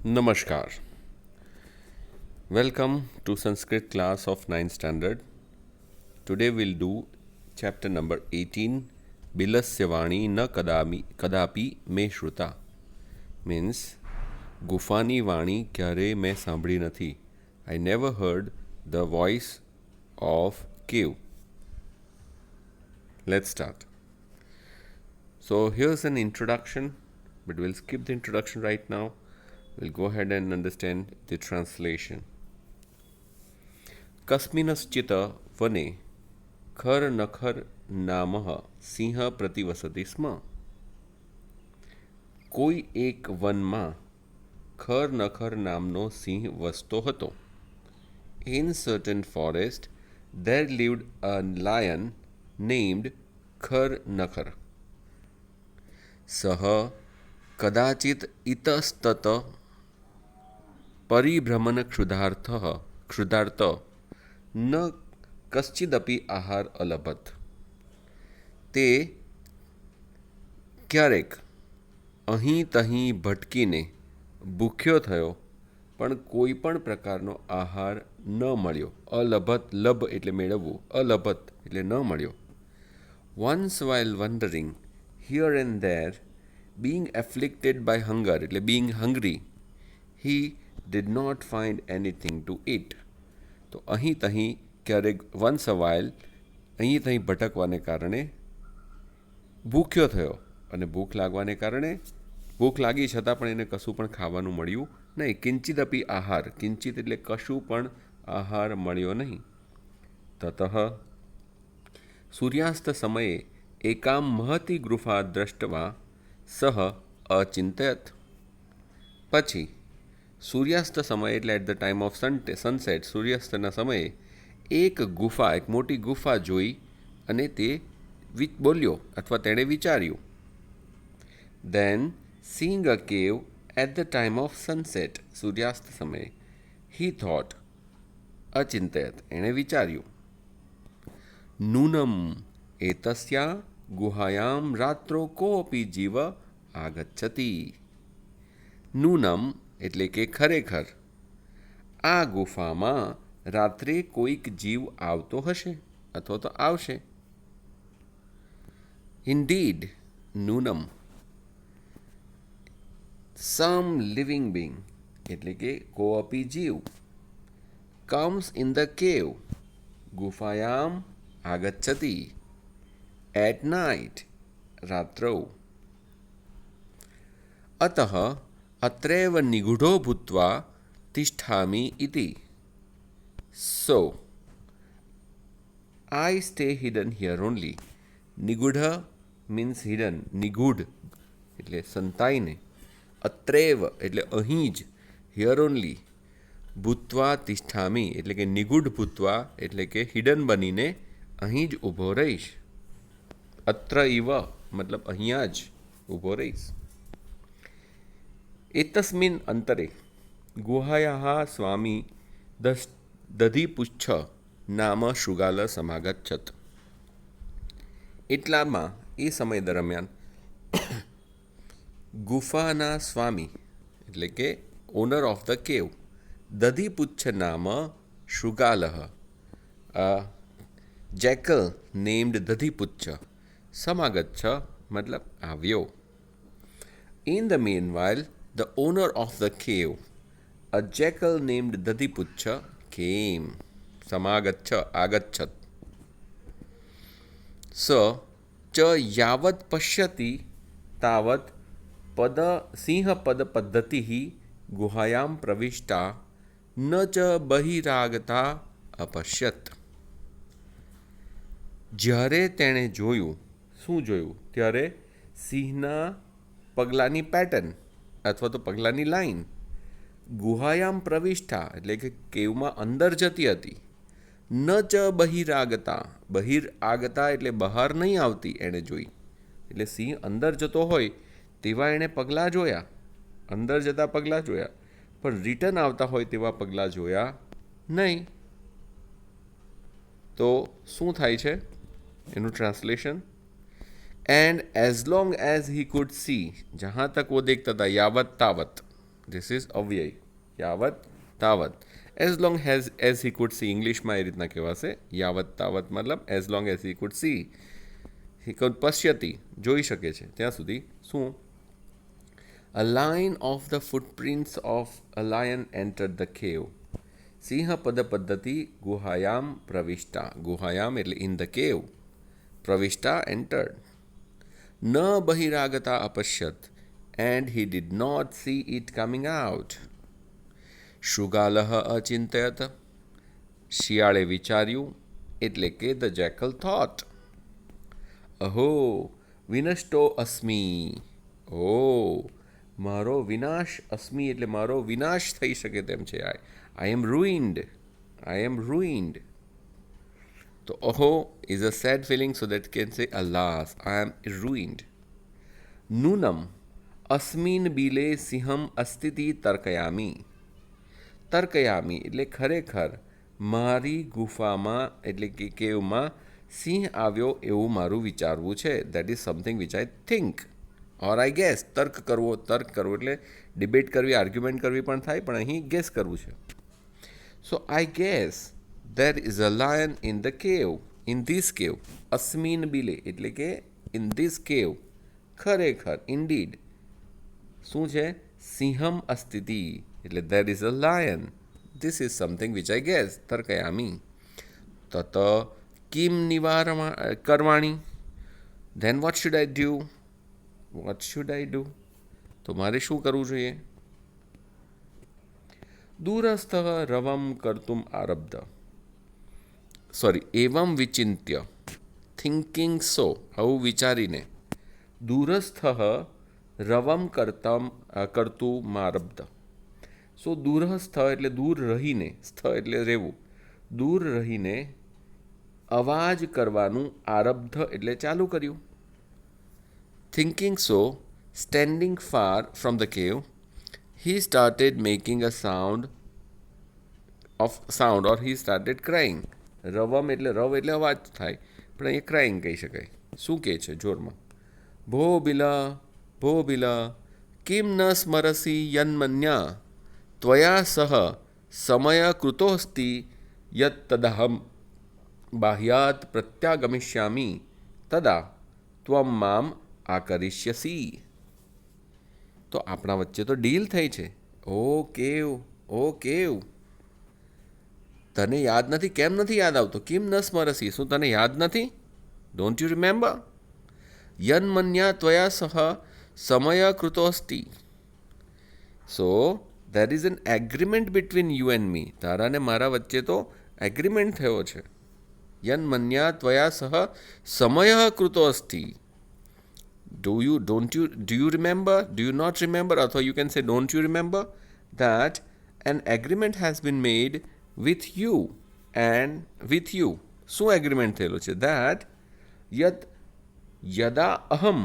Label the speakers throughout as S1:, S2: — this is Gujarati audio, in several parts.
S1: Namaskar. Welcome to Sanskrit class of 9th standard. Today we'll do chapter number 18 Bilasya Vani na kadapi me shruta. Means ગુફાની વાણી ક્યારેય મેં સાંભળી નથી. I never heard the voice of cave. Let's start. So here's an introduction, but we'll skip the introduction right now. We'll go ahead and understand the translation. कस्मिनश्चित् वने खर नखर नामः સિંહ પ્રતિવસતિ સ્મ. કોઈ એક વનમાં ખર નખર નામનો સિંહ વસતો હતો. In certain forest there lived a lion named ખર નખર. સહ કદાચિત ઇતસ્તત પરિભ્રમણ ક્ષુધાર્થ ન કશ્ચિદપી આહાર અલભત. તે ક્યારેક અહીં તહીં ભટકીને ભૂખ્યો થયો, પણ કોઈ પણ પ્રકારનો આહાર ન મળ્યો. અલભત, લભ એટલે મેળવવું, અલભત એટલે ન મળ્યો. Once while wandering here and there, being afflicted by hunger એટલે being hungry, he did not find anything to eat. તો અહીં તહીં ક્યારેક વન્સ અ વાઇલ અહીં તહીં ભટકવાને કારણે ભૂખ્યો થયો, અને ભૂખ લાગવાને કારણે ભૂખ લાગી છતાં પણ એને કશું પણ ખાવાનું મળ્યું નહીં. કિંચિત અપી આહાર, કિંચિત એટલે કશું પણ આહાર મળ્યો નહીં. તતઃ સૂર્યાસ્ત સમયે એકામ મહતી ગુફા દ્રષ્ટવા સહ અચિંતયત. પછી સૂર્યાસ્ત સમયે એટલે at the time of sunset, સૂર્યાસ્તના સમયે એક ગુફા, એક મોટી ગુફા જોઈ અને તે બોલ્યો અથવા તેણે વિચાર્યું. Then seeing a cave at the time of sunset, સૂર્યાસ્ત સમયે, he thought, અચિંતયત એણે વિચાર્યું, નૂનમ એતસ્યા ગુહાયામ રાત્રો કોપી જીવ આગચ્છતિ. નૂનમ એટલે કે ખરેખર આ ગુફામાં રાત્રે કોઈક જીવ આવતો હશે અથવા તો આવશે. Indeed, નૂનમ some living being એટલે કે કોઅપી જીવ comes in the cave, ગુફાયામ આગચ્છતિ, at night, રાત્રौ. અતઃ અત્રૈવ નિગૂઢો ભૂત્વા તિષ્ઠામિ Iti. So I stay hidden here only. નિગૂઢ means hidden, નિગૂઢ એટલે સંતાઈને, અત્રેવ એટલે અહીં જ, હિયર ઓનલી, ભૂત્વા તિષ્ઠામી એટલે કે નિગૂઢ ભૂત્વા એટલે કે હિડન બનીને અહીં જ ઊભો રહીશ. અત્ર ઇવ મતલબ અહીંયા જ ઊભો રહીશ. એતસ્મિન અંતરે ગુહાયાः સ્વામી દધીપુચ્છ નામ શૃગાલ સમાગચ્છત. એટલામાં એ સમય દરમિયાન ગુફાના સ્વામી એટલે કે ઓનર ઓફ ધ કેવ, દધીપુચ્છ નામ શૃગાલઃ, જેકલ નેમ્ડ દધીપુચ્છ, સમાગચ્છ મતલબ આવ્યો. In the meanwhile, the owner of the cave, a jackal named Dadipucha, came. Samagaccha, agachat. स च यावत् पश्यति तावत् सिंहपदपद्धतिः गुहायां प्रविष्टा न च बहिरागता अपश्यत्. જ્યારે તેણે જોયું, શું જોયું? ત્યારે સિંહના પગલાંની પેટર્ન અથવા તો પગલાંની લાઈન ગુહાયામ પ્રવિષ્ટા એટલે કે કેવમાં અંદર જતી હતી. ન ચ બહિરાગતા, બહિરાગતા એટલે બહાર નહીં આવતી એણે જોઈ. એટલે સિંહ અંદર જતો હોય તેવા એણે પગલાં જોયા, અંદર જતા પગલાં જોયા, પણ રિટર્ન આવતા હોય તેવા પગલાં જોયા નહીં. તો શું થાય છે એનું translation? And as long as he could see, जहाँ तक वो देखता था, यावत तावत, ધીસ ઇઝ અવ્યય. યાવત તાવત. As long as he could see. ઇંગ્લિશમાં એ રીતના કહેવાશે. યાવત તાવત મતલબ as long as he could see. He could પશ્યતી, જોઈ શકે છે ત્યાં સુધી. શું? A line of the footprints of a lion entered the cave. સિંહ પદ પદ્ધતિ ગુહાયામ પ્રવિષ્ટા. ગુહાયામ એટલે ઇન ધ કેવ. પ્રવિષ્ટા entered. ન બહિરાગતા અપશ્યત and he did not see it coming out. શૃગાલઃ અચિંતયત. શિયાળે વિચાર્યું એટલે કે ધ જેકલ થોટ. અહો વિનષ્ટો અસ્મી. ઓ મારો વિનાશ, અસ્મી એટલે મારો વિનાશ થઈ શકે તેમ છે. આઈ એમ રૂઇન્ડ. I am ruined. તો અહો is a sad feeling, so that can say alas, I am રૂઇન્ડ. નૂનમ અસ્મિન બિલે સિંહમ અસ્થિતિ તર્કયામી. તર્કયામી એટલે ખરેખર મારી ગુફામાં એટલે કે કેવમાં સિંહ આવ્યો એવું મારું વિચારવું છે. That is something which I think or I guess. તર્ક કરવો એટલે ડિબેટ કરવી, આર્ગ્યુમેન્ટ કરવી પણ થાય, પણ અહીં ગેસ કરવું છે. So I guess there is a lion in the cave. In this cave. અસ્મિન બિલે એટલે કે ઇન ધીસ કેવ. ખરેખર, ઇનડીડ. શું છે? સિંહમ અસ્થિતિ એટલે there is a lion. This is something which I guess. તર્કયામી. તત કિમ કરવાણી. Then what should I do? What should I do? તો મારે શું કરવું જોઈએ? દૂરસ્થ રવમ કર્તુમ આરબ્ધ. સોરી, એવમ વિચિંત્ય. થિંકિંગ સો, આવું વિચારીને. દૂરસ્થ રવમ કરતું મારબ્ધ. સો દૂરસ્થ એટલે દૂર રહીને, સ્થ એટલે રહેવું, દૂર રહીને અવાજ કરવાનું આરબ્ધ એટલે ચાલુ કર્યું. Thinking so, standing far from the cave, he started making a sound or he started crying. રવમ એટલે રવ એટલે અવાજ થાય, પણ એ ક્રાઇંગ કહી શકાય. શું કહે છે જોરમાં? ભો બિલા કિમ ન સ્મરસી યન્મન્યા ત્વયા સહ સમય કૃતોસ્તિ યત તદહમ બાહ્યાત પ્રત્યાગમિષ્યામી તદા ત્વમ મામ આકરિષ્યસી. તો આપણા વચ્ચે તો ડીલ થઈ છે. ઓ કેવ, તને યાદ નથી? કેમ નથી યાદ આવતો? કિમ ન સ્મરસી, શું તને યાદ નથી? Don't you remember? યન્મન્યા ત્વયા સહ સમય કૃતોસ્તિ. So there is an agreement between you and me. તારા ને મારા વચ્ચે તો એગ્રીમેન્ટ થયો છે. યન્મન્યા ત્વયા સહ સમય કૃતોસ્તિ. Do you remember? Do you not remember? Or you can say, don't you remember that an agreement has been made with you and with you. શું એગ્રીમેન્ટ થયેલો છે? That યદા અહમ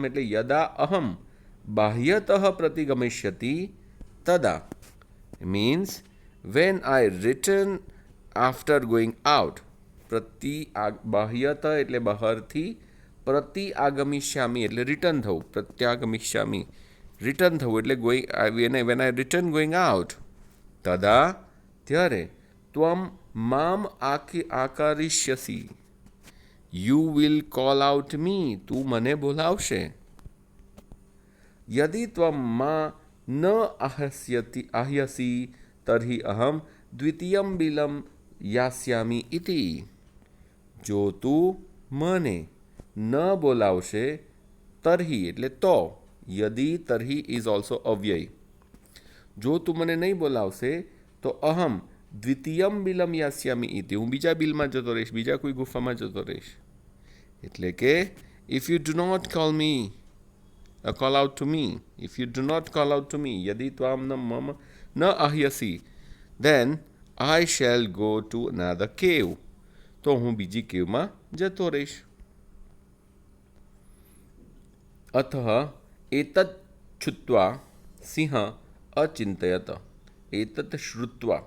S1: એટલે યદા અહમ બાહ્યતઃ પ્રતિગમિષ્યતિ તદા means when I return after going out. બાહ્યત એટલે બહારથી, પ્રતિ આગમિષ્યામી એટલે રિટર્ન થવું, પ્રત્યાગમિષ્યામી રિટર્ન થવું એટલે when I return going out. તદા ત્યારે ત્વમ મામ આકરિષ્યસી. You will call out me. તું મને બોલાવશે. યદિ ત્વમ મા ન આહ્યસી તર્હિ અહમ દ્વિતીયમ બિલમ યાસ્યામી ઇતિ. જો તું મને ન બોલાવશે, તર્હિ એટલે તો, યદિ તર્હિ ઇઝ ઓલ્સો અવ્યય. જો તું મને નહીં બોલાવશે તો અહમ દ્વિતીયમ બિલમ યાસ્યામી ઇતિ, હું બીજા બિલમાં જતો રહીશ, બીજા કોઈ ગુફામાં જતો રહીશ. એટલે કે if you do not call out to me, if you do not call out to me, yadi tvam na ahyasi, then I shall go to another cave. તો હું બીજી કેવમાં જતો રહીશ. અથ એતત છુત્વા સિંહ અચિંતયત. એતત શ્રુત્વા.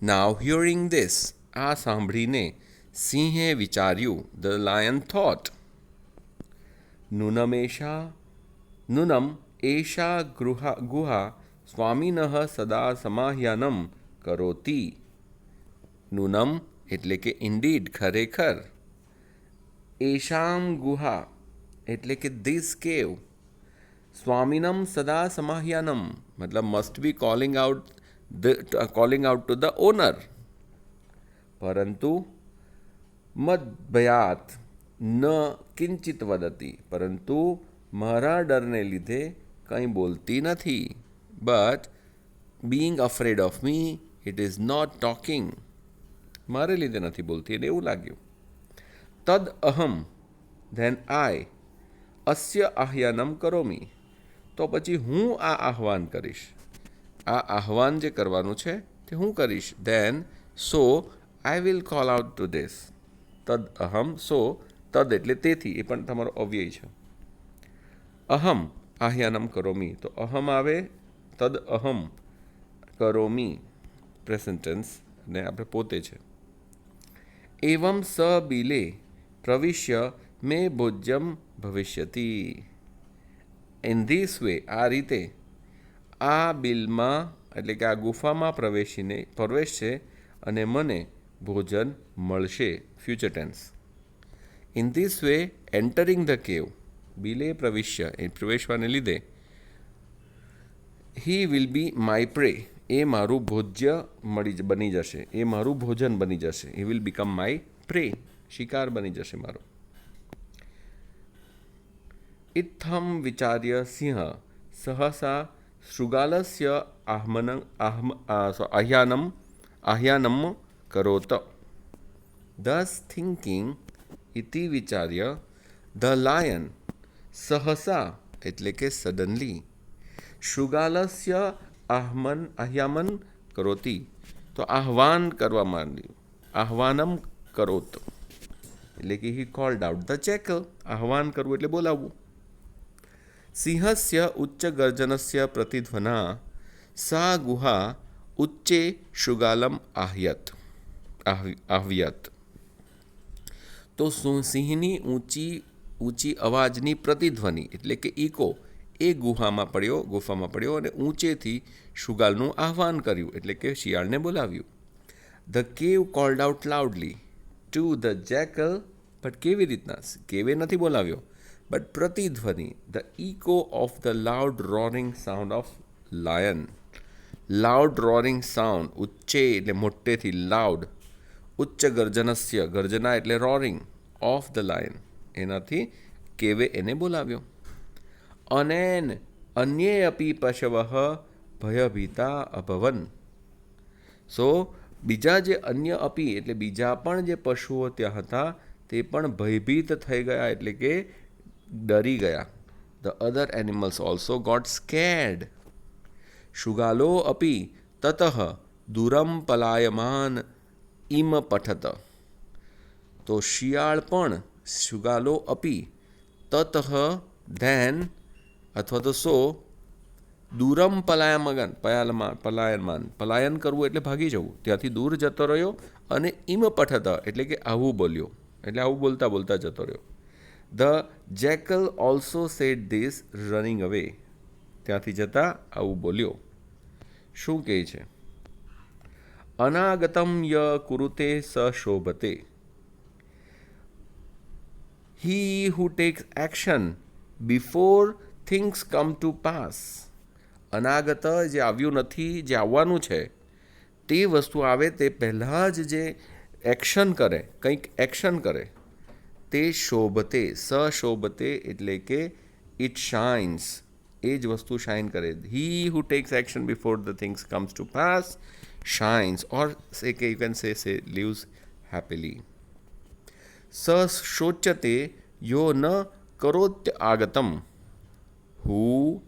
S1: નાવ હિયરિંગ ધીસ, આ સાંભળીને સિંહે વિચાર્યું. The lion thought. નૂનમ એષા ગુહા સ્વામિનઃ સદા સમાહ્યાનમ કરોતિ. નૂનમ એટલે કે ઇન્ડીડ ખરેખર. એશામ ગુહા એટલે કે ધીસ કેવ. સ્વામિનમ સદા સમાહ્યાનમ મતલબ must be calling out to the owner. પરંતુ મદભયાત ન કિંચિત વદતી, પરંતુ મારા ડરને લીધે કંઈ બોલતી નથી. But being afraid of me it is not talking. મારે લીધે નથી બોલતી એને એવું લાગ્યું. તદ અહમ ધેન આઈ અસ્ય આહ્યાનમ કરોમી. તો પછી હું આ આહ્વાન કરીશ. આ આહ્વાન જે કરવાનું છે તે હું કરીશ. Then so I will call out to this. તદ અહમ સો તદ એટલે તેથી, એ પણ તમારો અવ્યય છે. અહમ આહ્યાનમ કરોમી તો અહમ આવે, તદ અહમ કરોમી પ્રેઝન્ટ ટેન્સ અને આપણે પોતે છે. એવમ સ બિલે પ્રવિશ્ય મે ભોજ્યમ ભવિષ્યતિ. ઇન ધીસ વે આ રીતે આ બિલમાં એટલે કે આ ગુફામાં પ્રવેશશે અને મને ભોજન મળશે. Future tense. In this way entering the cave બિલે પ્રવિશ્ય એ પ્રવેશવાને લીધે હી વિલ બી માય પ્રે એ મારું ભોજ્ય બની જશે, એ મારું ભોજન બની જશે. હી વિલ બીકમ માય પ્રે શિકાર બની જશે મારો. ઇત્થમ વિચાર્ય સિંહ સહસા શૃગાલસ્ય આહ્યાનમ કરોત. This thinking Iti વિચાર્ય the lion સહસા એટલે કે સડનલી શૃગાલસ્ય આહ્યામન કરોતી તો આહ્વાન કરવા માંડ્યું. આહ્વાનમ કરોત એટલે કે હી કોલ્ડ આઉટ ધ જેકલ. આહ્વાન કરવું એટલે બોલાવવું. સિંહસ્ય ઉચ્ચ ગર્જનસ્ય પ્રતિધ્વના સા ગુહા ઉચ્ચે શૃગાલમ આહ્યત. તો સિંહની ઊંચી અવાજની પ્રતિધ્વનિ એટલે કે ઇકો એ ગુફામાં પડ્યો અને ઊંચેથી શૃગાલનું આહ્વાન કર્યું એટલે કે શિયાળને બોલાવ્યું. The cave called out loudly to the jackal. But કેવી રીતના? કેવે નથી બોલાવ્યો, બટ પ્રતિધ્વનિ the echo of the loud roaring sound of lion. Loud roaring sound ઉચ્ચે એટલે મોટેથી લાઉડ. ઉચ્ચ ગર્જનસ્ય ગર્જના એટલે રોરિંગ ઓફ ધ લાયન એનાથી કેવે એને બોલાવ્યો. અનેન અન્યે અપી પશવઃ ભયભીતા અભવન. સો બીજા જે અન્ય અપી એટલે બીજા પણ જે પશુઓ ત્યાં હતા તે પણ ભયભીત થઈ ગયા એટલે કે ડરી ગયા. The other animals also got scared. શૃગાલો અપી તતઃ દૂરમ પલાયમાન ઇમ પઠત. તો શિયાળ પણ શૃગાલો અપી તતઃ ધેન અથવા તો સો દૂરમ પલાયન કરવું એટલે ભાગી જવું, ત્યાંથી દૂર જતો રહ્યો. અને ઇમ પઠત એટલે કે આવું બોલ્યો એટલે આવું બોલતા જતો રહ્યો. The jackal also said this running અવે. ત્યાંથી જતા આવું બોલ્યો. શું કહે છે? અનાગતમ ય કુરુતે સ શોભતે. He who takes action before things come to pass. અનાગત જે આવ્યું નથી, જે આવવાનું છે તે વસ્તુ આવે તે પહેલાં જ જે એક્શન કરે, કંઈક એક્શન કરે તે શોભતે. સશોભતે એટલે કે ઇટ શાઇન્સ. એ જ વસ્તુ શાઇન કરે. He who takes action before the things comes to pass shines or say કે you can say lives happily. શોચ્યતે યો ન કરોત્ય આગતમ.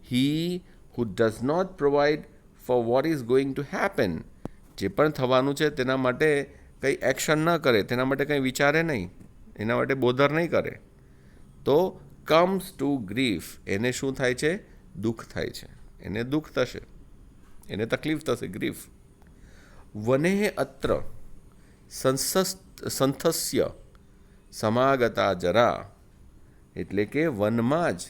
S1: he who does not provide for what is going to happen. જે પણ થવાનું છે તેના માટે કંઈ એક્શન ન કરે, તેના માટે કંઈ વિચારે નહીં, એના માટે બોધર નહીં કરે તો કમ્સ ટુ ગ્રીફ. એને શું થાય છે? દુઃખ થાય છે. એને દુઃખ થશે, એને તકલીફ થશે, ગ્રીફ. વને અત્ર સંથસ્ય સમાગતા જરા એટલે કે વનમાં જ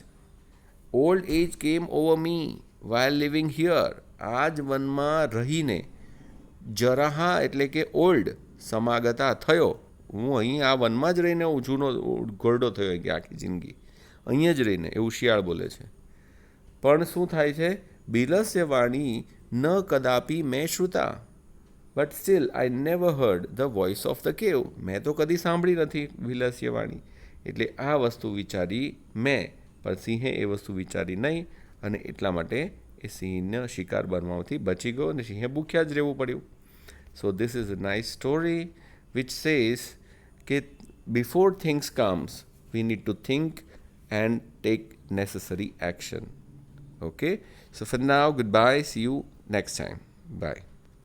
S1: ઓલ્ડ એજ કેમ over me while living here. આ જ વનમાં રહીને જરાહા એટલે કે ઓલ્ડ સમાગતા થયો. હું અહીં આ વનમાં જ રહીને હું જૂનો ઘરડો થયો કે આખી જિંદગી અહીંયા જ રહીને, એવું શિયાળ બોલે છે. પણ શું થાય છે? બિલસ્ય વાણી ન કદાપી મેં શ્રુતા but still I never heard the voice of the cave. મેં તો કદી સાંભળી નથી વિલસ્ય વાણી. એટલે આ વસ્તુ વિચારી મેં, પણ સિંહે એ વસ્તુ વિચારી નહીં અને એટલા માટે એ સિંહને શિકાર બનવાથી બચી ગયો અને સિંહે ભૂખ્યા જ રહેવું પડ્યું. So this is a nice story which says કે before things comes we need to think and take necessary action. Okay, so for now, goodbye. See you next time. Bye.